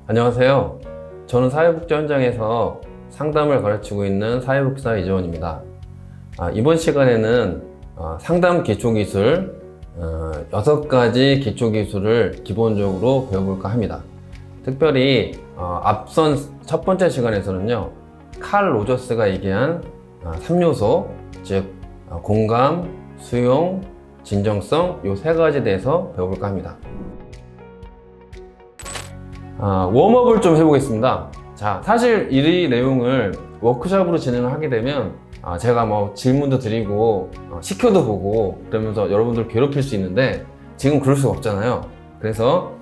안녕하세요. 저는 사회복지 현장에서 상담을 가르치고 있는 사회복지사 이재원입니다. 이번 시간에는 상담 기초기술 6가지 기초기술을 기본적으로 배워볼까 합니다. 특별히 앞선 첫 번째 시간에서는요, 칼 로저스가 얘기한 3요소, 즉 공감, 수용, 진정성 이 3가지에 대해서 배워볼까 합니다. 웜업을 좀 해보겠습니다. 자, 사실 이 내용을 워크숍으로 진행을 하게 되면 제가 뭐 질문도 드리고 시켜도 보고 그러면서 여러분들 괴롭힐 수 있는데 지금 그럴 수가 없잖아요. 그래서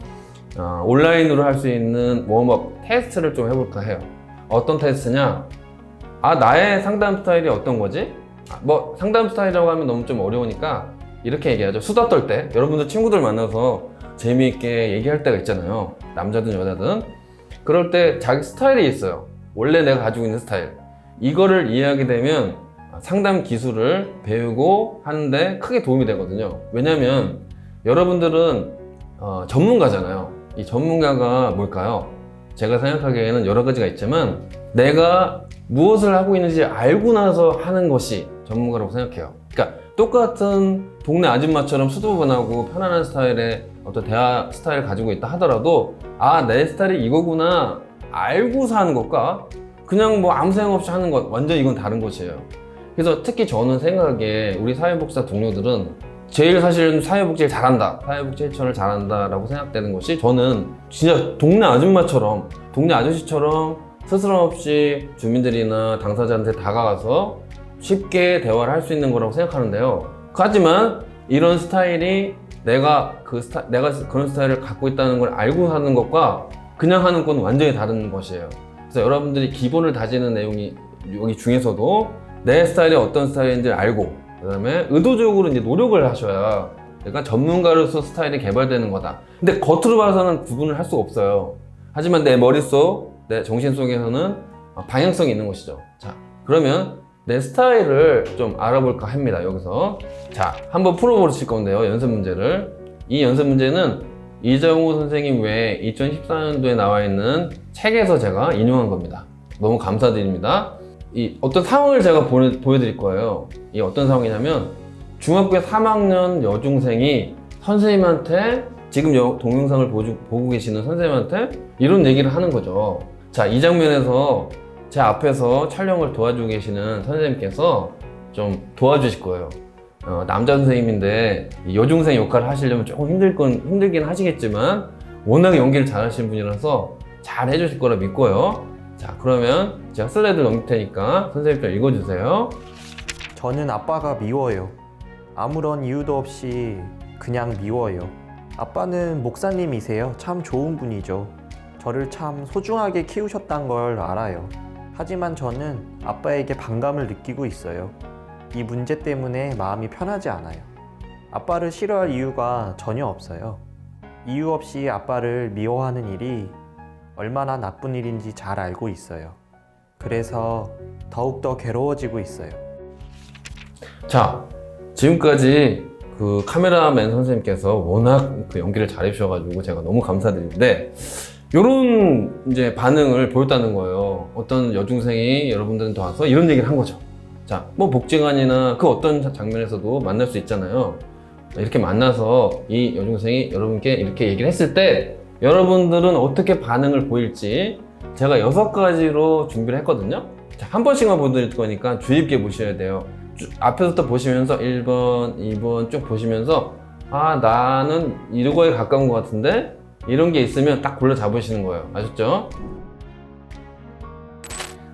온라인으로 할 수 있는 웜업 테스트를 좀 해볼까 해요. 어떤 테스트냐? 나의 상담 스타일이 어떤 거지? 뭐 상담 스타일이라고 하면 너무 좀 어려우니까 이렇게 얘기하죠. 수다 떨 때 여러분들 친구들 만나서 재미있게 얘기할 때가 있잖아요. 남자든 여자든. 그럴 때 자기 스타일이 있어요. 원래 내가 가지고 있는 스타일. 이거를 이해하게 되면 상담 기술을 배우고 하는데 크게 도움이 되거든요. 왜냐면 여러분들은 전문가잖아요. 이 전문가가 뭘까요? 제가 생각하기에는 여러 가지가 있지만 내가 무엇을 하고 있는지 알고 나서 하는 것이 전문가라고 생각해요. 그러니까 똑같은 동네 아줌마처럼 수두분하고 편안한 스타일의 어떤 대화 스타일을 가지고 있다 하더라도 내 스타일이 이거구나 알고서 하는 것과 그냥 뭐 아무 생각 없이 하는 것 완전 이건 다른 것이에요. 그래서 특히 저는 생각에 우리 사회복지사 동료들은 제일 사실은 사회복지를 잘한다, 사회복지 실천을 잘한다 라고 생각되는 것이 저는 진짜 동네 아줌마처럼 동네 아저씨처럼 스스럼 없이 주민들이나 당사자한테 다가가서 쉽게 대화를 할 수 있는 거라고 생각하는데요. 하지만 이런 스타일이 내가 그런 스타일을 갖고 있다는 걸 알고 하는 것과 그냥 하는 건 완전히 다른 것이에요. 그래서 여러분들이 기본을 다지는 내용이 여기 중에서도 내 스타일이 어떤 스타일인지 알고 그 다음에 의도적으로 이제 노력을 하셔야 내가 전문가로서 스타일이 개발되는 거다. 근데 겉으로 봐서는 구분을 할 수가 없어요. 하지만 내 머릿속, 내 정신 속에서는 방향성이 있는 것이죠. 자, 그러면 내 스타일을 좀 알아볼까 합니다. 여기서 자, 한번 풀어보실 건데요. 연습 문제를. 이 연습 문제는 이정우 선생님 외에 2014년도에 나와 있는 책에서 제가 인용한 겁니다. 너무 감사드립니다. 이 어떤 상황을 제가 보여드릴 거예요. 이 어떤 상황이냐면 중학교 3학년 여중생이 선생님한테 지금 동영상을 보고 계시는 선생님한테 이런 얘기를 하는 거죠. 자, 이 장면에서 제 앞에서 촬영을 도와주고 계시는 선생님께서 좀 도와주실 거예요. 남자 선생님인데 여중생 역할을 하시려면 조금 힘들긴 하시겠지만 워낙 연기를 잘하시는 분이라서 잘 해주실 거라 믿고요. 자, 그러면 제가 슬라이드 넘길 테니까 선생님 좀 읽어주세요. 저는 아빠가 미워요. 아무런 이유도 없이 그냥 미워요. 아빠는 목사님이세요. 참 좋은 분이죠. 저를 참 소중하게 키우셨단 걸 알아요. 하지만 저는 아빠에게 반감을 느끼고 있어요. 이 문제 때문에 마음이 편하지 않아요. 아빠를 싫어할 이유가 전혀 없어요. 이유 없이 아빠를 미워하는 일이 얼마나 나쁜 일인지 잘 알고 있어요. 그래서 더욱더 괴로워지고 있어요. 자, 지금까지 그 카메라맨 선생님께서 워낙 그 연기를 잘해주셔가지고 제가 너무 감사드리는데 요런 이제 반응을 보였다는 거예요. 어떤 여중생이 여러분들한테 와서 이런 얘기를 한 거죠. 자, 뭐 복지관이나 그 어떤 장면에서도 만날 수 있잖아요. 이렇게 만나서 이 여중생이 여러분께 이렇게 얘기를 했을 때 여러분들은 어떻게 반응을 보일지 제가 6가지로 준비를 했거든요. 자, 한 번씩만 보여드릴 거니까 주의 깊게 보셔야 돼요. 앞에서부터 보시면서 1번, 2번 쭉 보시면서 나는 이거에 가까운 것 같은데 이런 게 있으면 딱 골라 잡으시는 거예요. 아셨죠?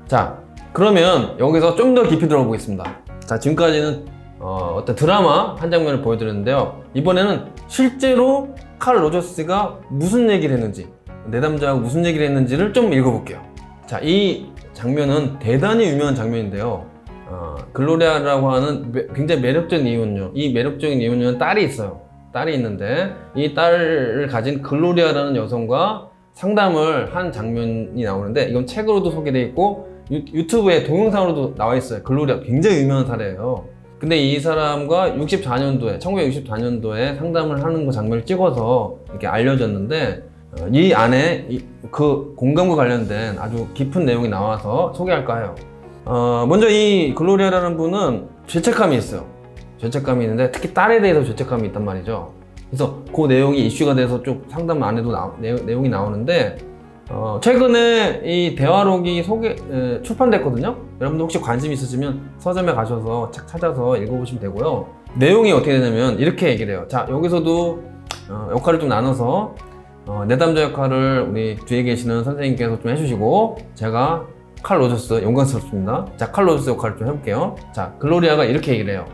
자, 그러면 여기서 좀 더 깊이 들어가 보겠습니다. 자, 지금까지는 어떤 드라마 한 장면을 보여드렸는데요. 이번에는 실제로 칼 로저스가 무슨 얘기를 했는지, 내담자하고 무슨 얘기를 했는지를 좀 읽어볼게요. 자, 이 장면은 대단히 유명한 장면인데요. 글로리아라고 하는 굉장히 매력적인 이혼녀, 이 매력적인 이혼녀는 딸이 있어요. 딸이 있는데 이 딸을 가진 글로리아라는 여성과 상담을 한 장면이 나오는데 이건 책으로도 소개되어 있고 유튜브에 동영상으로도 나와 있어요. 글로리아 굉장히 유명한 사례예요. 근데 이 사람과 1964년도에 상담을 하는 그 장면을 찍어서 이렇게 알려졌는데 이 안에 그 공감과 관련된 아주 깊은 내용이 나와서 소개할까 해요. 먼저 이 글로리아라는 분은 죄책감이 있어요. 죄책감이 있는데 특히 딸에 대해서 죄책감이 있단 말이죠. 그래서 그 내용이 이슈가 돼서 좀 상담 안에도 내용이 나오는데 최근에 이 대화록이 출판됐거든요. 여러분들 혹시 관심 있으시면 서점에 가셔서 책 찾아서 읽어보시면 되고요. 내용이 어떻게 되냐면 이렇게 얘기를 해요. 자, 여기서도 역할을 좀 나눠서 내담자 역할을 우리 뒤에 계시는 선생님께서 좀 해주시고, 제가 칼 로저스, 영광스럽습니다. 자, 칼 로저스 역할을 좀 해볼게요. 자, 글로리아가 이렇게 얘기를 해요.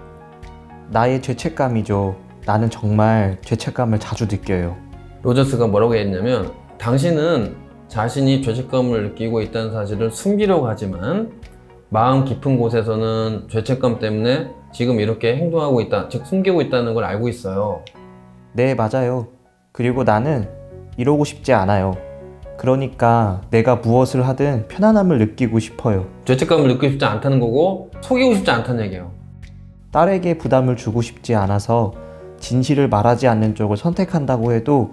나의 죄책감이죠. 나는 정말 죄책감을 자주 느껴요. 로저스가 뭐라고 했냐면, 당신은 자신이 죄책감을 느끼고 있다는 사실을 숨기려고 하지만 마음 깊은 곳에서는 죄책감 때문에 지금 이렇게 행동하고 있다, 즉 숨기고 있다는 걸 알고 있어요. 네, 맞아요. 그리고 나는 이러고 싶지 않아요. 그러니까 내가 무엇을 하든 편안함을 느끼고 싶어요. 죄책감을 느끼고 싶지 않다는 거고 속이고 싶지 않다는 얘기예요. 딸에게 부담을 주고 싶지 않아서 진실을 말하지 않는 쪽을 선택한다고 해도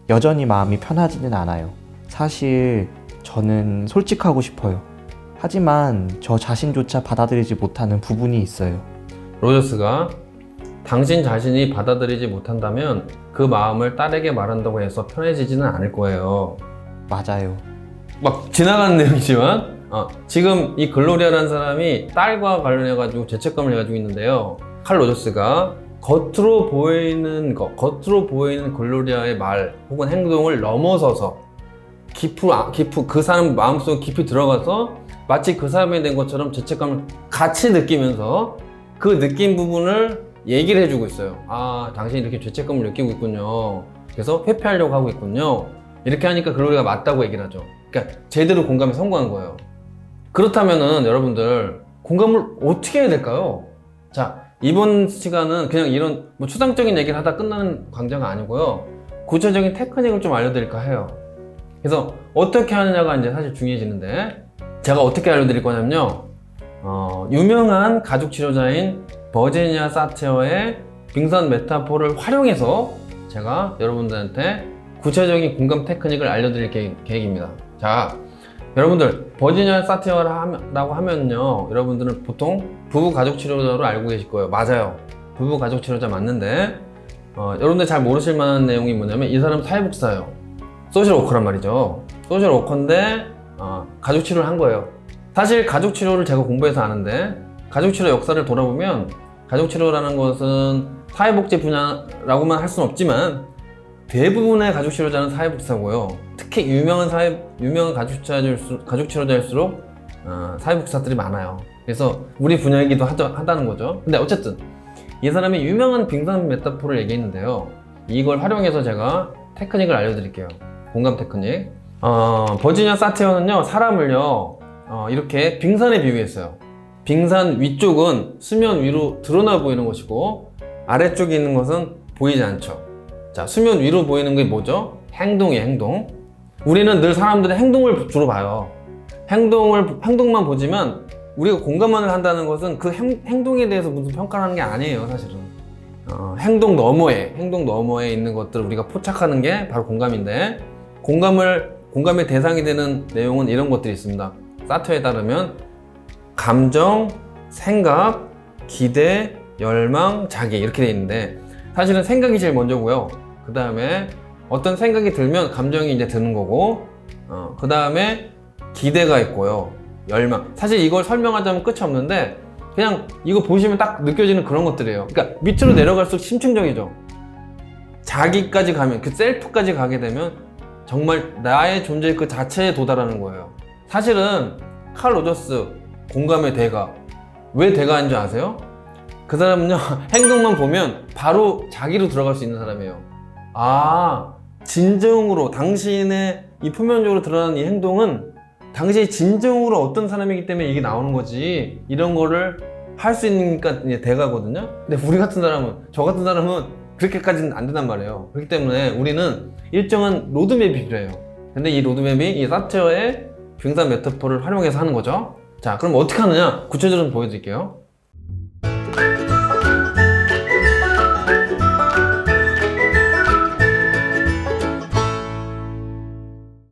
여전히 마음이 편하지는 않아요. 사실 저는 솔직하고 싶어요. 하지만 저 자신조차 받아들이지 못하는 부분이 있어요. 로저스가 당신 자신이 받아들이지 못한다면 그 마음을 딸에게 말한다고 해서 편해지지는 않을 거예요. 맞아요. 막 지나가는 내용이지만 지금 이 글로리아라는 사람이 딸과 관련해가지고 죄책감을 가지고 있는데요. 칼 로저스가 겉으로 보이는 글로리아의 말 혹은 행동을 넘어서서 그 사람 마음속 깊이 들어가서 마치 그 사람이 된 것처럼 죄책감을 같이 느끼면서 그 느낀 부분을 얘기를 해주고 있어요. 아, 당신이 이렇게 죄책감을 느끼고 있군요. 그래서 회피하려고 하고 있군요. 이렇게 하니까 글로리아가 맞다고 얘기를 하죠. 그러니까 제대로 공감에 성공한 거예요. 그렇다면은 여러분들 공감을 어떻게 해야 될까요? 자, 이번 시간은 그냥 이런 뭐 추상적인 얘기를 하다 끝나는 강좌가 아니고요. 구체적인 테크닉을 좀 알려드릴까 해요. 그래서 어떻게 하느냐가 이제 사실 중요해지는데, 제가 어떻게 알려드릴 거냐면요. 유명한 가족 치료자인 버지니아 사티어의 빙산 메타포를 활용해서 제가 여러분들한테 구체적인 공감 테크닉을 알려드릴 계획입니다. 자, 여러분들 버지니아 사티어라고 하면요, 여러분들은 보통 부부 가족 치료자로 알고 계실 거예요. 맞아요. 부부 가족 치료자 맞는데 여러분들 잘 모르실 만한 내용이 뭐냐면, 이 사람 사회복사예요. 소셜 워커란 말이죠. 소셜 워커인데 가족 치료를 한 거예요. 사실 가족 치료를 제가 공부해서 아는데, 가족 치료 역사를 돌아보면 가족 치료라는 것은 사회복지 분야라고만 할 수는 없지만 대부분의 가족 치료자는 사회복사고요. 특히 유명한 가족 치료자일수록 사회복사들이 많아요. 그래서 우리 분야이기도 하다는 거죠. 근데 어쨌든 이 사람이 유명한 빙산 메타포를 얘기했는데요. 이걸 활용해서 제가 테크닉을 알려드릴게요. 공감 테크닉. 버지니아 사티어는요, 사람을요 이렇게 빙산에 비유했어요. 빙산 위쪽은 수면 위로 드러나 보이는 것이고 아래쪽에 있는 것은 보이지 않죠. 자, 수면 위로 보이는 게 뭐죠? 행동이에요, 행동. 우리는 늘 사람들의 행동을 주로 봐요. 행동만 보지만 우리가 공감만을 한다는 것은 그 행동에 대해서 무슨 평가를 하는 게 아니에요, 사실은. 행동 너머에 있는 것들을 우리가 포착하는 게 바로 공감인데, 공감의 대상이 되는 내용은 이런 것들이 있습니다. 사티어에 따르면 감정, 생각, 기대, 열망, 자기 이렇게 돼 있는데, 사실은 생각이 제일 먼저고요. 그 다음에 어떤 생각이 들면 감정이 이제 드는 거고, 그 다음에 기대가 있고요. 열망. 사실 이걸 설명하자면 끝이 없는데 그냥 이거 보시면 딱 느껴지는 그런 것들이에요. 그러니까 밑으로 내려갈수록 심층적이죠. 자기까지 가면, 그 셀프까지 가게 되면 정말 나의 존재 그 자체에 도달하는 거예요. 사실은 칼 로저스 공감의 대가, 왜 대가인 줄 아세요? 그 사람은요 행동만 보면 바로 자기로 들어갈 수 있는 사람이에요. 아, 진정으로 당신의 이 표면적으로 드러나는 이 행동은 당신이 진정으로 어떤 사람이기 때문에 이게 나오는 거지, 이런 거를 할 수 있으니까 이제 대가거든요. 근데 우리 같은 사람은, 저 같은 사람은 그렇게까지는 안 된단 말이에요. 그렇기 때문에 우리는 일정한 로드맵이 필요해요. 근데 이 로드맵이 이 사티어의 빙산 메타포를 활용해서 하는 거죠. 자, 그럼 어떻게 하느냐 구체적으로 보여드릴게요.